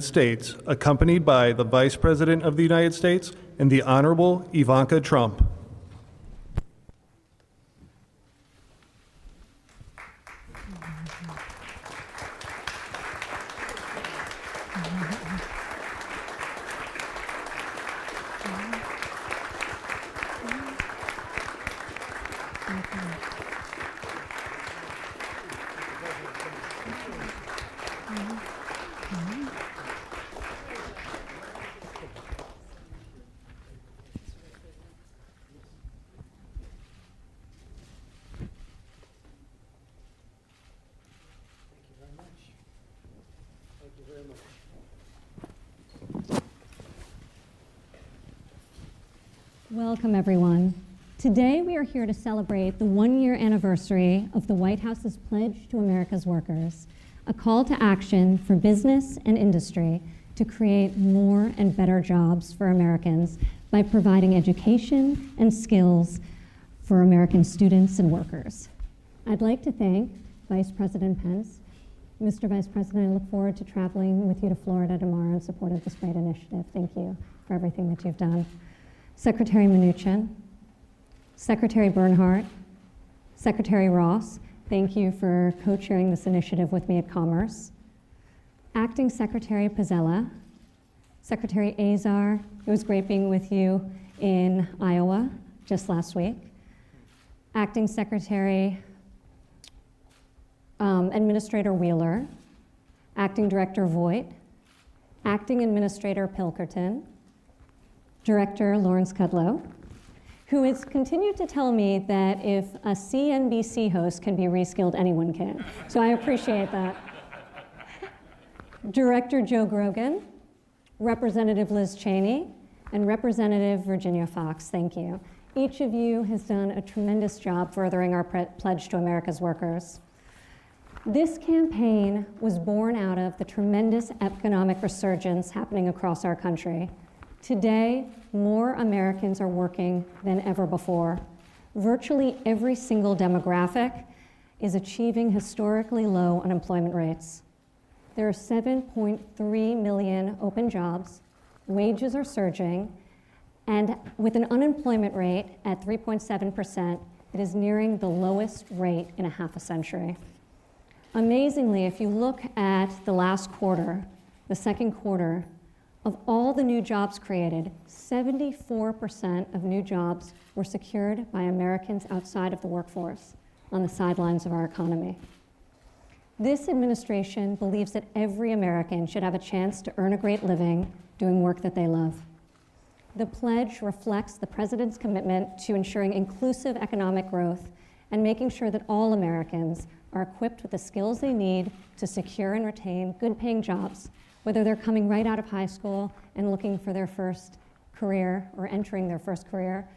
States, accompanied by the Vice President of the United States and the Honorable Ivanka Trump. Welcome, everyone. Today, we are here to celebrate the one-year anniversary of the White House's Pledge to America's Workers, a call to action for business and industry to create more and better jobs for Americans by providing education and skills for American students and workers. I'd like to thank Vice President Pence. Mr. Vice President, I look forward to traveling with you to Florida tomorrow in support of this great initiative. Thank you for everything that you've done. Secretary Mnuchin, Secretary Bernhardt, Secretary Ross, thank you for co-chairing this initiative with me at Commerce. Acting Secretary Pizzella, Secretary Azar, it was great being with you in Iowa just last week. Acting Secretary Administrator Wheeler, Acting Director Voigt, Acting Administrator Pilkerton, Director Lawrence Kudlow, who has continued to tell me that if a CNBC host can be reskilled, anyone can. So I appreciate that. Director Joe Grogan, Representative Liz Cheney, and Representative Virginia Fox, thank you. Each of you has done a tremendous job furthering our pledge to America's workers. This campaign was born out of the tremendous economic resurgence happening across our country. Today, more Americans are working than ever before. Virtually every single demographic is achieving historically low unemployment rates. There are 7.3 million open jobs, wages are surging, and with an unemployment rate at 3.7%, it is nearing the lowest rate in a half a century. Amazingly, if you look at the last quarter, the second quarter, of all the new jobs created, 74% of new jobs were secured by Americans outside of the workforce on the sidelines of our economy. This administration believes that every American should have a chance to earn a great living doing work that they love. The pledge reflects the president's commitment to ensuring inclusive economic growth and making sure that all Americans are equipped with the skills they need to secure and retain good-paying jobs, whether they're coming right out of high school and looking for their first career or entering their first career,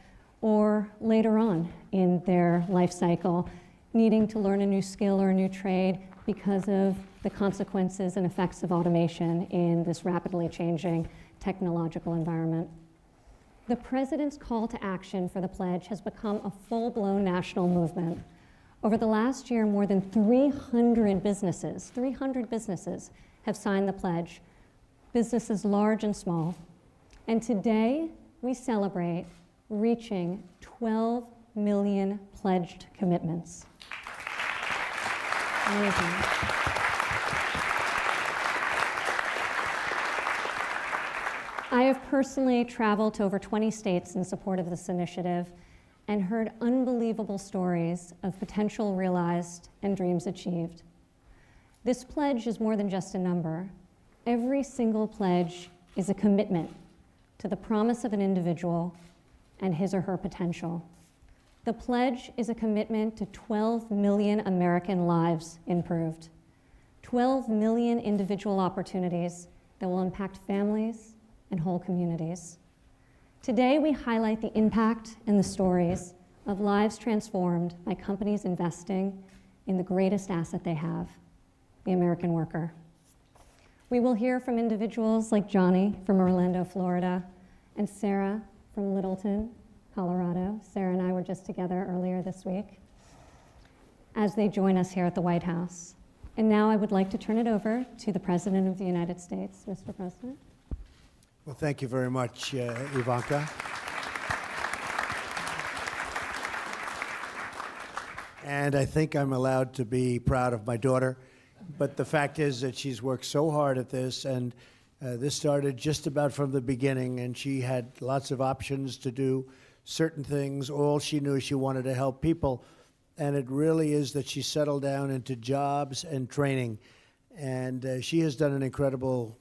or later on in their life cycle, needing to learn a new skill or a new trade because of the consequences and effects of automation in this rapidly changing technological environment. The president's call to action for the pledge has become a full-blown national movement. Over the last year, more than 300 businesses have signed the pledge, businesses large and small. And today, we celebrate reaching 12 million pledged commitments. Amazing. I have personally traveled to over 20 states in support of this initiative and heard unbelievable stories of potential realized and dreams achieved. This pledge is more than just a number. Every single pledge is a commitment to the promise of an individual and his or her potential. The pledge is a commitment to 12 million American lives improved, 12 million individual opportunities that will impact families and whole communities. Today, we highlight the impact and the stories of lives transformed by companies investing in the greatest asset they have, the American worker. We will hear from individuals like Johnny from Orlando, Florida, and Sarah from Littleton, Colorado. Sarah and I were just together earlier this week as they join us here at the White House. And now I would like to turn it over to the President of the United States. Mr. President. Well, thank you very much, Ivanka. And I think I'm allowed to be proud of my daughter. But the fact is that she's worked so hard at this, and this started just about from the beginning, and she had lots of options to do certain things. All she knew, she wanted to help people. And it really is that she settled down into jobs and training. And she has done an incredible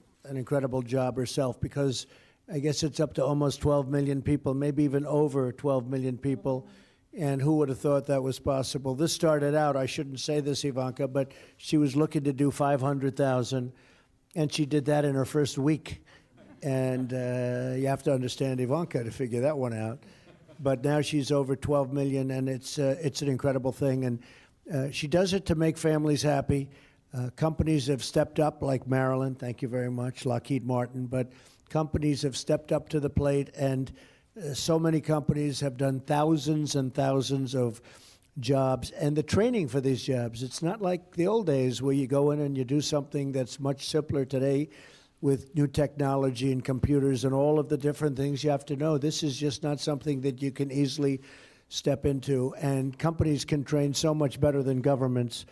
job herself, because I guess it's up to almost 12 million people, maybe even over 12 million people. And who would have thought that was possible? This started out, I shouldn't say this, Ivanka, but she was looking to do 500,000, and she did that in her first week. And you have to understand Ivanka to figure that one out. But now she's over 12 million, and it's an incredible thing. And she does it to make families happy. Companies have stepped up, like Maryland, thank you very much, Lockheed Martin, but companies have stepped up to the plate, and so many companies have done thousands and thousands of jobs. And the training for these jobs, it's not like the old days where you go in and you do something that's much simpler today with new technology and computers and all of the different things you have to know. This is just not something that you can easily step into. And companies can train so much better than governments.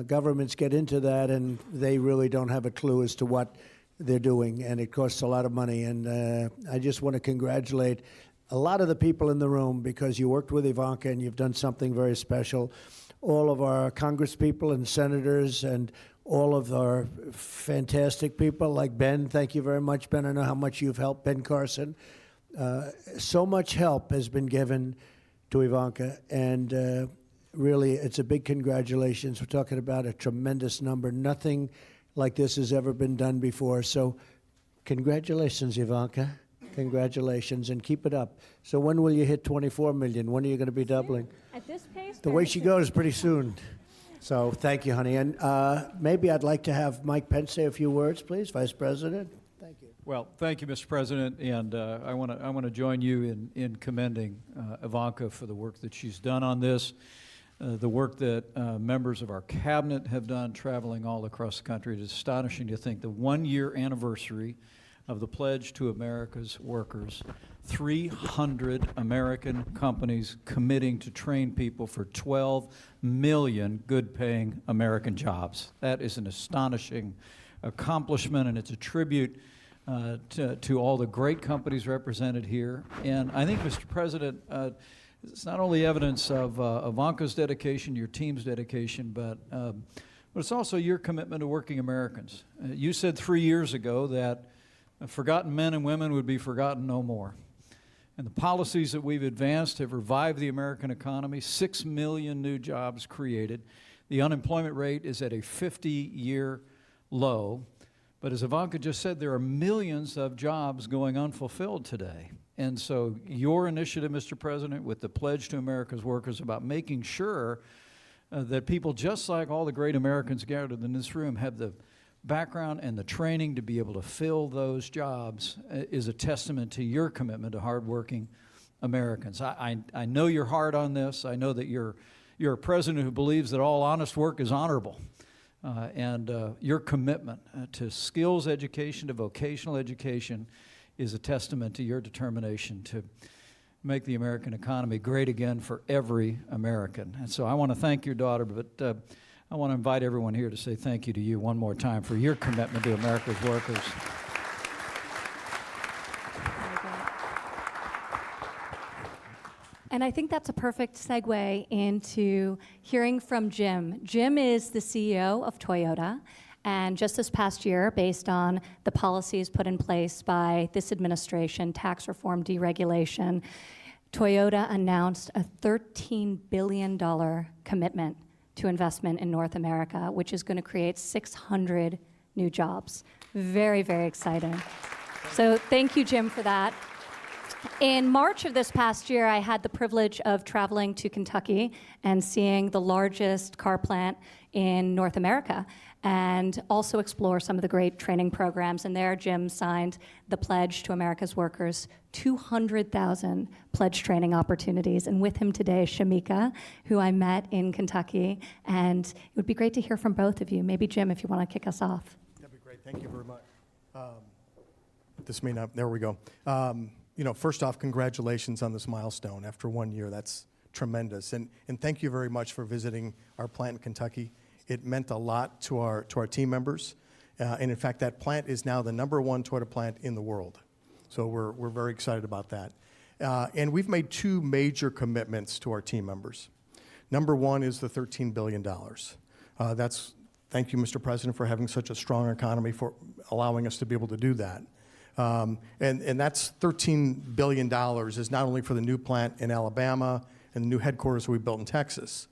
Governments get into that, and they really don't have a clue as to what they're doing, and it costs a lot of money. And I just want to congratulate a lot of the people in the room, because you worked with Ivanka and you've done something very special. All of our congresspeople and senators, and all of our fantastic people like Ben. Thank you very much, Ben. I know how much you've helped, Ben Carson. So much help has been given to Ivanka, and really, it's a big congratulations. We're talking about a tremendous number. Nothing like this has ever been done before. So congratulations, Ivanka. Congratulations, and keep it up. So when will you hit 24 million? When are you going to be doubling? At this pace, The way she goes, pretty soon. So thank you, honey. And maybe I'd like to have Mike Pence say a few words, please, Vice President. Thank you. Well, thank you, Mr. President, and I want to join you in commending Ivanka for the work that she's done on this, the work that members of our cabinet have done, traveling all across the country. It is astonishing to think the one-year anniversary of the Pledge to America's Workers, 300 American companies committing to train people for 12 million good-paying American jobs. That is an astonishing accomplishment, and it's a tribute to all the great companies represented here. And I think, Mr. President, it's not only evidence of Ivanka's dedication, your team's dedication, but it's also your commitment to working Americans. You said 3 years ago that forgotten men and women would be forgotten no more. And the policies that we've advanced have revived the American economy, 6 million new jobs created. The unemployment rate is at a 50-year low. But as Ivanka just said, there are millions of jobs going unfulfilled today. And so your initiative, Mr. President, with the Pledge to America's Workers about making sure that people just like all the great Americans gathered in this room have the background and the training to be able to fill those jobs is a testament to your commitment to hardworking Americans. I know you're hard on this. I know that you're a president who believes that all honest work is honorable. And your commitment to skills education, to vocational education, is a testament to your determination to make the American economy great again for every American. And so I want to thank your daughter, but I want to invite everyone here to say thank you to you one more time for your commitment to America's workers. And I think that's a perfect segue into hearing from Jim. Jim is the CEO of Toyota, and just this past year, based on the policies put in place by this administration, tax reform, deregulation, Toyota announced a $13 billion commitment to investment in North America, which is going to create 600 new jobs. Very, very exciting. So thank you, Jim, for that. In March of this past year, I had the privilege of traveling to Kentucky and seeing the largest car plant in North America. and also explore some of the great training programs. And there, Jim signed the pledge to America's workers, 200,000 pledge training opportunities. And with him today, Shamika, who I met in Kentucky. And it would be great to hear from both of you. Maybe Jim, if you want to kick us off. That'd be great. Thank you very much. This may not, there we go. First off, congratulations on this milestone after 1 year. That's tremendous. And thank you very much for visiting our plant in Kentucky. It meant a lot to our team members. And in fact, that plant is now the #1 Toyota plant in the world. So we're very excited about that. And we've made 2 major commitments to our team members. Number 1 is the $13 billion. Thank you, Mr. President, for having such a strong economy, for allowing us to be able to do that. And that's $13 billion is not only for the new plant in Alabama and the new headquarters we built in Texas,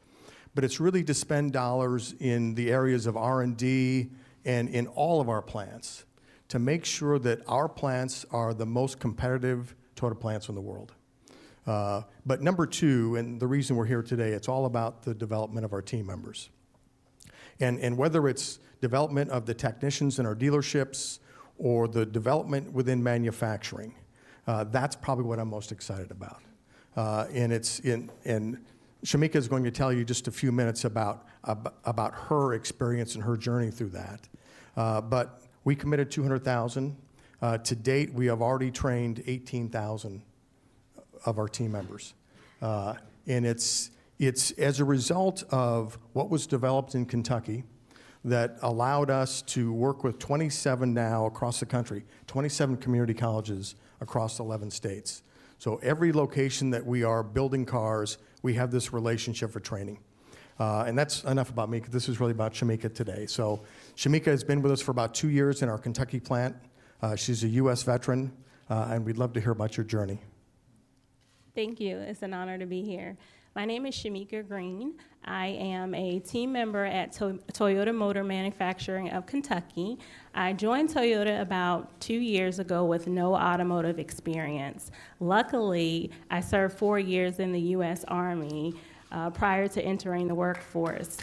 but it's really to spend dollars in the areas of R&D and in all of our plants to make sure that our plants are the most competitive Toyota plants in the world. But number 2, and the reason we're here today, it's all about the development of our team members. And whether it's development of the technicians in our dealerships or the development within manufacturing, that's probably what I'm most excited about. And Shamika is going to tell you just a few minutes about her experience and her journey through that. But we committed 200,000. To date, we have already trained 18,000 of our team members. And it's as a result of what was developed in Kentucky that allowed us to work with 27 now across the country, 27 community colleges across 11 states. So every location that we are building cars, we have this relationship for training. And that's enough about me, because this is really about Shamika today. So Shamika has been with us for about 2 years in our Kentucky plant. She's a U.S. veteran, and we'd love to hear about your journey. Thank you. It's an honor to be here. My name is Shamika Green. I am a team member at Toyota Motor Manufacturing of Kentucky. I joined Toyota about 2 years ago with no automotive experience. Luckily, I served 4 years in the U.S. Army prior to entering the workforce.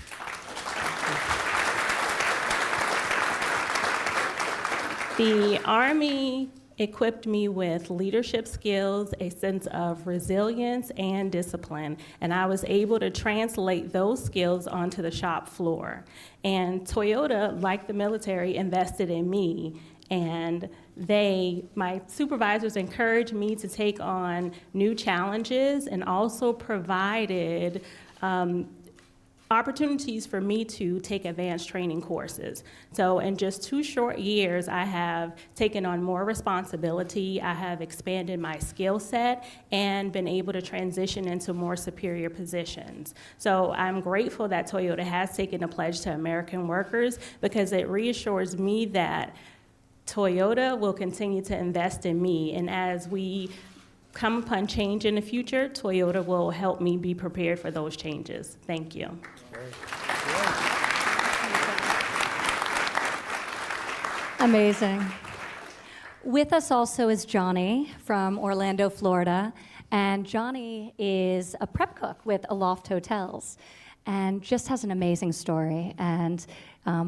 The Army equipped me with leadership skills, a sense of resilience, and discipline. And I was able to translate those skills onto the shop floor. And Toyota, like the military, invested in me. And my supervisors encouraged me to take on new challenges and also provided opportunities for me to take advanced training courses. So in just 2 short years, I have taken on more responsibility, I have expanded my skill set, and been able to transition into more superior positions. So I'm grateful that Toyota has taken a pledge to American workers, because it reassures me that Toyota will continue to invest in me, and as we come upon change in the future, Toyota will help me be prepared for those changes. Thank you. Amazing. With us also is Johnny from Orlando, Florida. And Johnny is a prep cook with Aloft Hotels and just has an amazing story. And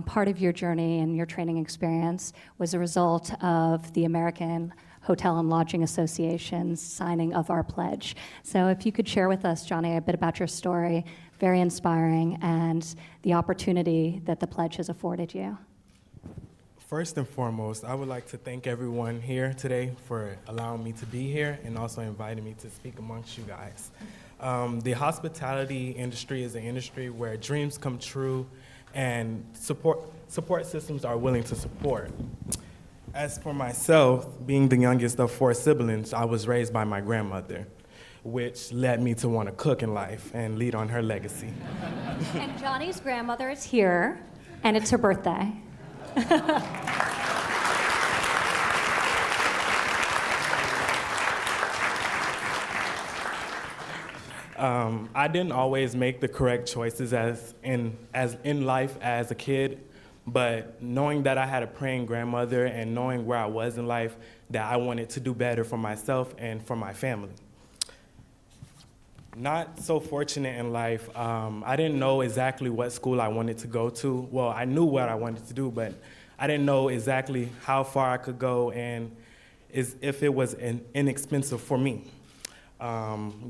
part of your journey and your training experience was a result of the American Hotel and Lodging Association's signing of our pledge. So if you could share with us, Johnny, a bit about your story, very inspiring, and the opportunity that the pledge has afforded you. First and foremost, I would like to thank everyone here today for allowing me to be here and also inviting me to speak amongst you guys. The hospitality industry is an industry where dreams come true and support systems are willing to support. As for myself, being the youngest of 4 siblings, I was raised by my grandmother, which led me to want to cook in life and lead on her legacy. And Johnny's grandmother is here, and it's her birthday. I didn't always make the correct choices as in life as a kid, but knowing that I had a praying grandmother and knowing where I was in life, that I wanted to do better for myself and for my family. Not so fortunate in life. I didn't know exactly what school I wanted to go to. Well, I knew what I wanted to do, but I didn't know exactly how far I could go and if it was inexpensive for me.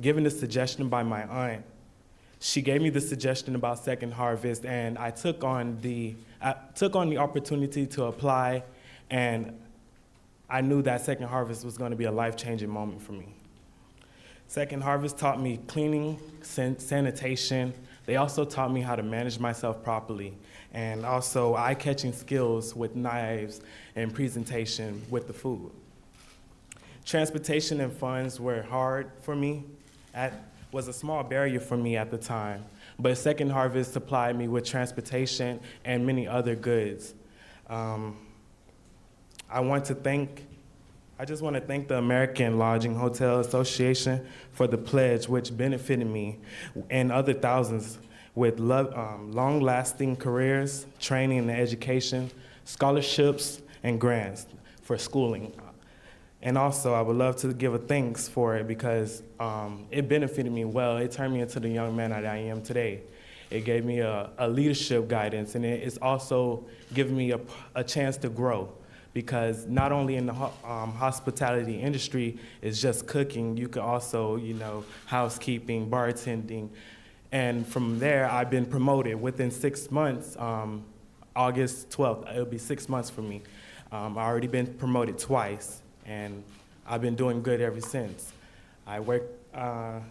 Given the suggestion by my aunt, she gave me the suggestion about Second Harvest, and I took on the opportunity to apply, and I knew that Second Harvest was going to be a life-changing moment for me. Second Harvest taught me cleaning, sanitation. They also taught me how to manage myself properly, and also eye-catching skills with knives and presentation with the food. Transportation and funds were hard for me, was a small barrier for me at the time, but Second Harvest supplied me with transportation and many other goods. I just want to thank the American Lodging Hotel Association for the pledge, which benefited me and other thousands with long-lasting careers, training and education, scholarships, and grants for schooling. And also, I would love to give a thanks for it because it benefited me well. It turned me into the young man that I am today. It gave me a leadership guidance, and it's also given me a chance to grow. Because not only in the hospitality industry is just cooking, you can also, housekeeping, bartending. And from there, I've been promoted within 6 months. August 12th, it'll be 6 months for me. I've already been promoted twice, and I've been doing good ever since. I wake up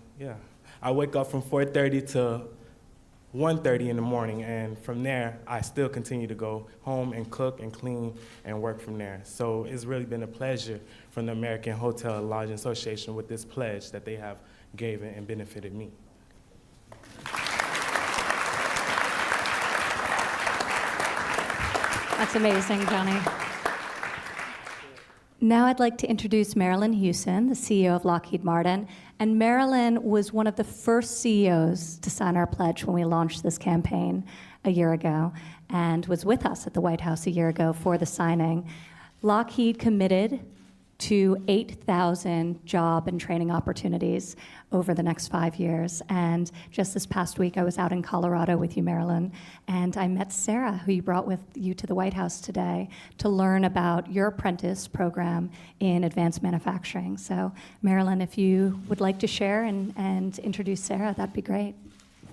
from 4:30 to 1:30 in the morning, and from there, I still continue to go home and cook and clean and work from there. So it's really been a pleasure from the American Hotel and Lodging Association with this pledge that they have given and benefited me. That's amazing, Johnny. Now I'd like to introduce Marilyn Hewson, the CEO of Lockheed Martin. And Marilyn was one of the first CEOs to sign our pledge when we launched this campaign a year ago and was with us at the White House a year ago for the signing. Lockheed committed to 8,000 job and training opportunities over the next 5 years. And just this past week, I was out in Colorado with you, Marilyn, and I met Sarah, who you brought with you to the White House today, to learn about your apprentice program in advanced manufacturing. So, Marilyn, if you would like to share and introduce Sarah, that'd be great.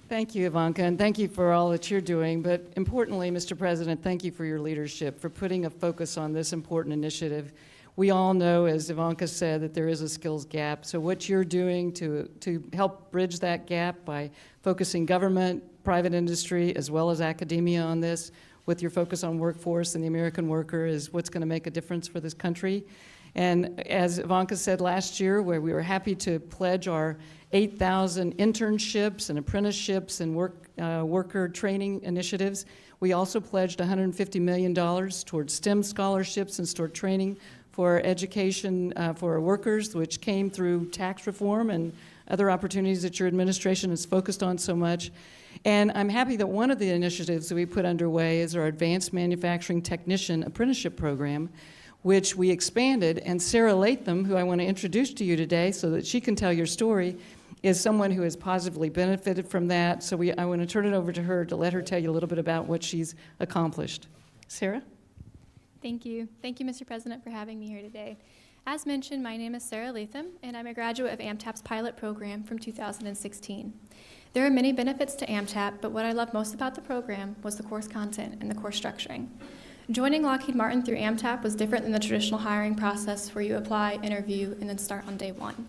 Thank you, Ivanka, and thank you for all that you're doing. But importantly, Mr. President, thank you for your leadership, for putting a focus on this important initiative. We all know, as Ivanka said, that there is a skills gap. So what you're doing to help bridge that gap by focusing government, private industry, as well as academia on this, with your focus on workforce and the American worker, is what's going to make a difference for this country. And as Ivanka said last year, where we were happy to pledge our 8,000 internships and apprenticeships and worker training initiatives, we also pledged $150 million towards STEM scholarships and toward training for education for workers, which came through tax reform and other opportunities that your administration has focused on so much. And I'm happy that one of the initiatives that we put underway is our Advanced Manufacturing Technician Apprenticeship Program, which we expanded. And Sarah Latham, who I want to introduce to you today so that she can tell your story, is someone who has positively benefited from that. So I want to turn it over to her to let her tell you a little bit about what she's accomplished. Sarah? Thank you. Thank you, Mr. President, for having me here today. As mentioned, my name is Sarah Latham, and I'm a graduate of AMTAP's pilot program from 2016. There are many benefits to AMTAP, but what I love most about the program was the course content and the course structuring. Joining Lockheed Martin through AMTAP was different than the traditional hiring process where you apply, interview, and then start on day one.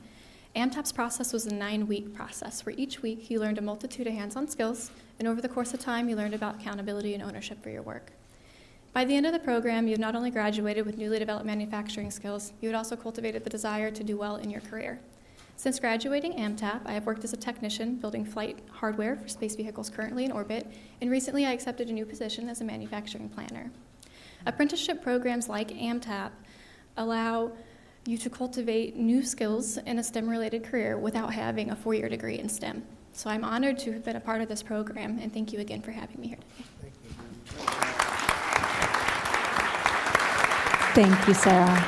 AMTAP's process was a 9-week process where each week you learned a multitude of hands-on skills, and over the course of time you learned about accountability and ownership for your work. By the end of the program, you've not only graduated with newly developed manufacturing skills, you had also cultivated the desire to do well in your career. Since graduating AMTAP, I have worked as a technician building flight hardware for space vehicles currently in orbit, and recently I accepted a new position as a manufacturing planner. Apprenticeship programs like AMTAP allow you to cultivate new skills in a STEM-related career without having a 4-year degree in STEM. So I'm honored to have been a part of this program, and thank you again for having me here today. Thank you, Sarah.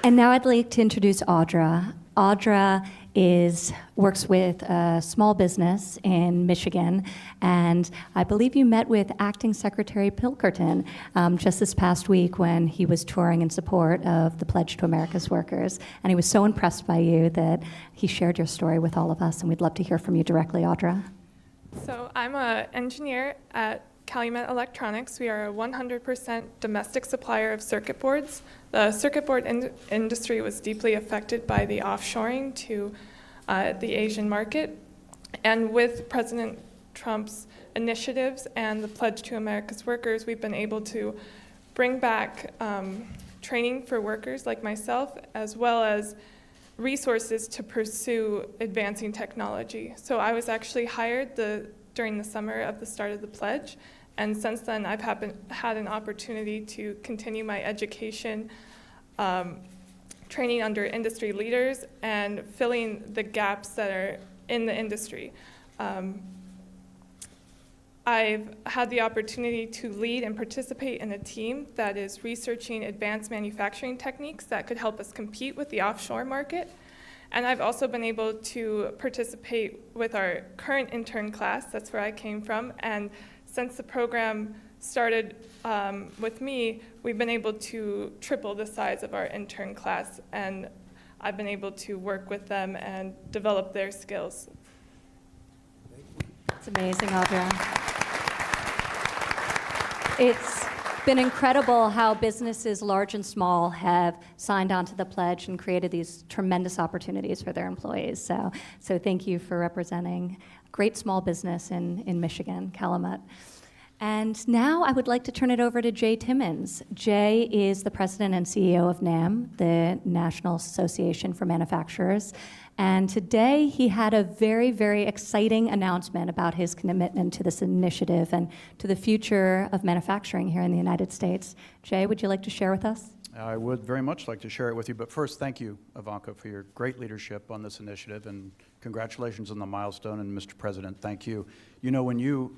And now I'd like to introduce Audra. Audra works with a small business in Michigan, and I believe you met with Acting Secretary Pilkerton just this past week when he was touring in support of the Pledge to America's Workers, and he was so impressed by you that he shared your story with all of us, and we'd love to hear from you directly, Audra. So I'm an engineer at Calumet Electronics. We are a 100% domestic supplier of circuit boards. The circuit board industry was deeply affected by the offshoring to the Asian market. And with President Trump's initiatives and the Pledge to America's Workers, we've been able to bring back training for workers like myself, as well as resources to pursue advancing technology. So I was actually hired during the summer of the start of the pledge, and since then I've had an opportunity to continue my education, training under industry leaders and filling the gaps that are in the industry. I've had the opportunity to lead and participate in a team that is researching advanced manufacturing techniques that could help us compete with the offshore market. And I've also been able to participate with our current intern class, that's where I came from, and since the program started with me, we've been able to triple the size of our intern class, and I've been able to work with them and develop their skills. It's amazing, Audra. It's been incredible how businesses large and small have signed on to the pledge and created these tremendous opportunities for their employees. So thank you for representing great small business in Michigan, Calumet. And now I would like to turn it over to Jay Timmons. Jay is the president and CEO of NAM, the National Association for Manufacturers. And today he had a very, very exciting announcement about his commitment to this initiative and to the future of manufacturing here in the United States. Jay, would you like to share with us? I would very much like to share it with you, but first, thank you, Ivanka, for your great leadership on this initiative, and congratulations on the milestone, and Mr. President, thank you. You know, when you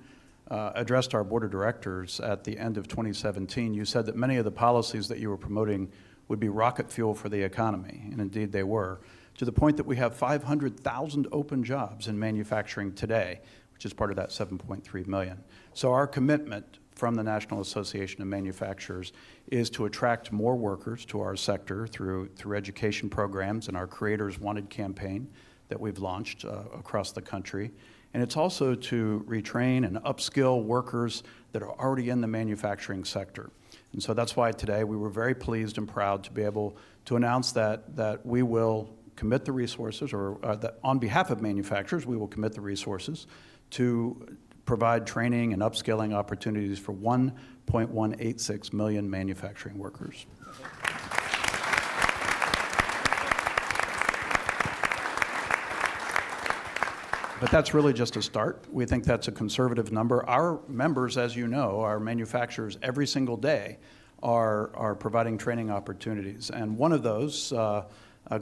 addressed our board of directors at the end of 2017, you said that many of the policies that you were promoting would be rocket fuel for the economy, and indeed they were, to the point that we have 500,000 open jobs in manufacturing today, which is part of that 7.3 million. So our commitment from the National Association of Manufacturers is to attract more workers to our sector through education programs and our Creators Wanted campaign that we've launched across the country. And it's also to retrain and upskill workers that are already in the manufacturing sector. And so that's why today we were very pleased and proud to be able to announce that we will commit the resources, or that on behalf of manufacturers, we will commit the resources to provide training and upskilling opportunities for 1.186 million manufacturing workers. But that's really just a start. We think that's a conservative number. Our members, as you know, our manufacturers every single day are providing training opportunities. And one of those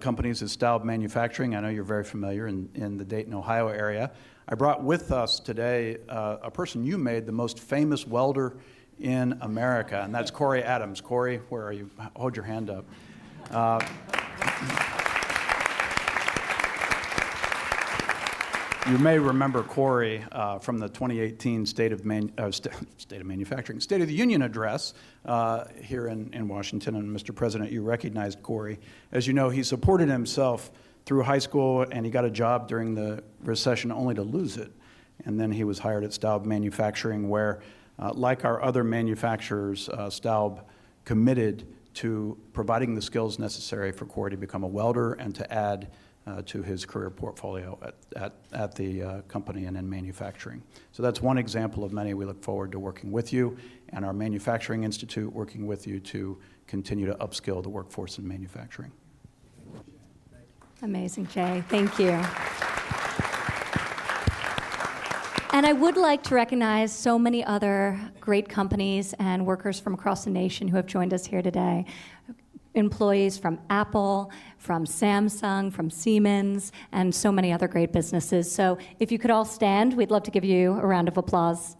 companies is Staub Manufacturing. I know you're very familiar in the Dayton, Ohio area. I brought with us today a person you made the most famous welder in America, and that's Corey Adams. Corey, where are you? Hold your hand up. You may remember Corey from the 2018 State of the Union address here in Washington. And Mr. President, you recognized Corey. As you know, he supported himself through high school, and he got a job during the recession only to lose it. And then he was hired at Staub Manufacturing, where, like our other manufacturers, Staub committed to providing the skills necessary for Corey to become a welder and to add to his career portfolio at the company and in manufacturing. So that's one example of many. We look forward to working with you and our Manufacturing Institute working with you to continue to upskill the workforce in manufacturing. Amazing, Jay. Thank you. And I would like to recognize so many other great companies and workers from across the nation who have joined us here today. Employees from Apple, from Samsung, from Siemens, and so many other great businesses. So if you could all stand, we'd love to give you a round of applause.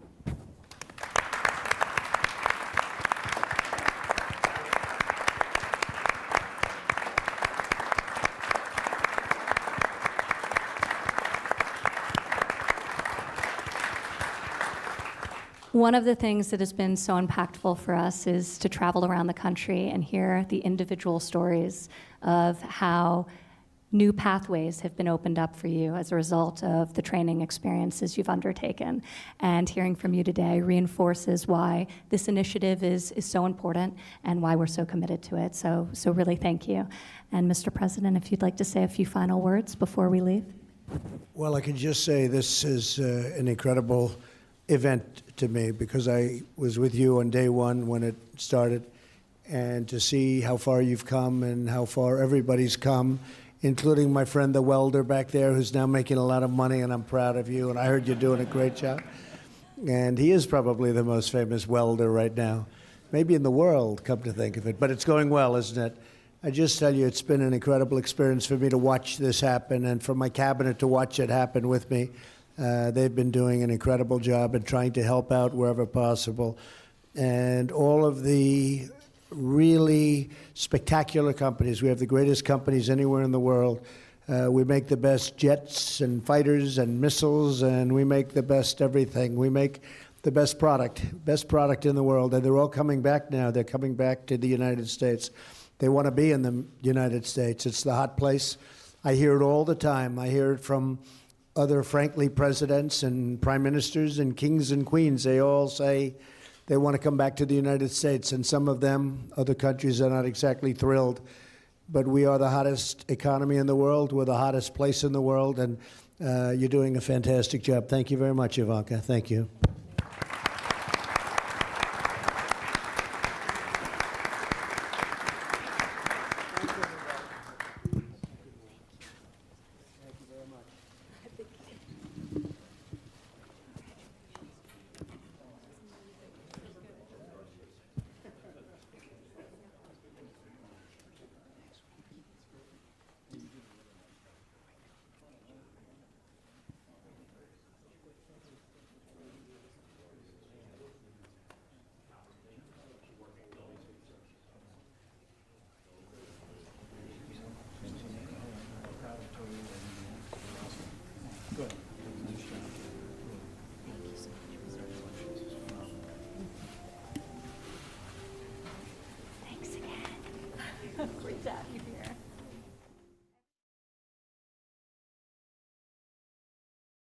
One of the things that has been so impactful for us is to travel around the country and hear the individual stories of how new pathways have been opened up for you as a result of the training experiences you've undertaken. And hearing from you today reinforces why this initiative is so important and why we're so committed to it. So really thank you. And Mr. President, if you'd like to say a few final words before we leave. Well, I can just say this is an incredible event to me because I was with you on day one when it started, and to see how far you've come and how far everybody's come, including my friend the welder back there who's now making a lot of money, and I'm proud of you, and I heard you're doing a great job. And he is probably the most famous welder right now, maybe in the world, come to think of it, but it's going well, isn't it? I just tell you, it's been an incredible experience for me to watch this happen, and for my cabinet to watch it happen with me. They've been doing an incredible job and trying to help out wherever possible. And all of the really spectacular companies. We have the greatest companies anywhere in the world. We make the best jets and fighters and missiles, and we make the best everything. We make the best product in the world, and they're all coming back now. They're coming back to the United States. They want to be in the United States. It's the hot place. I hear it all the time. I hear it from other, frankly, presidents and prime ministers and kings and queens. They all say they want to come back to the United States, and some of them, other countries, are not exactly thrilled. But we are the hottest economy in the world. We're the hottest place in the world, and you're doing a fantastic job. Thank you very much, Ivanka. Thank you. Thanks again. Great job.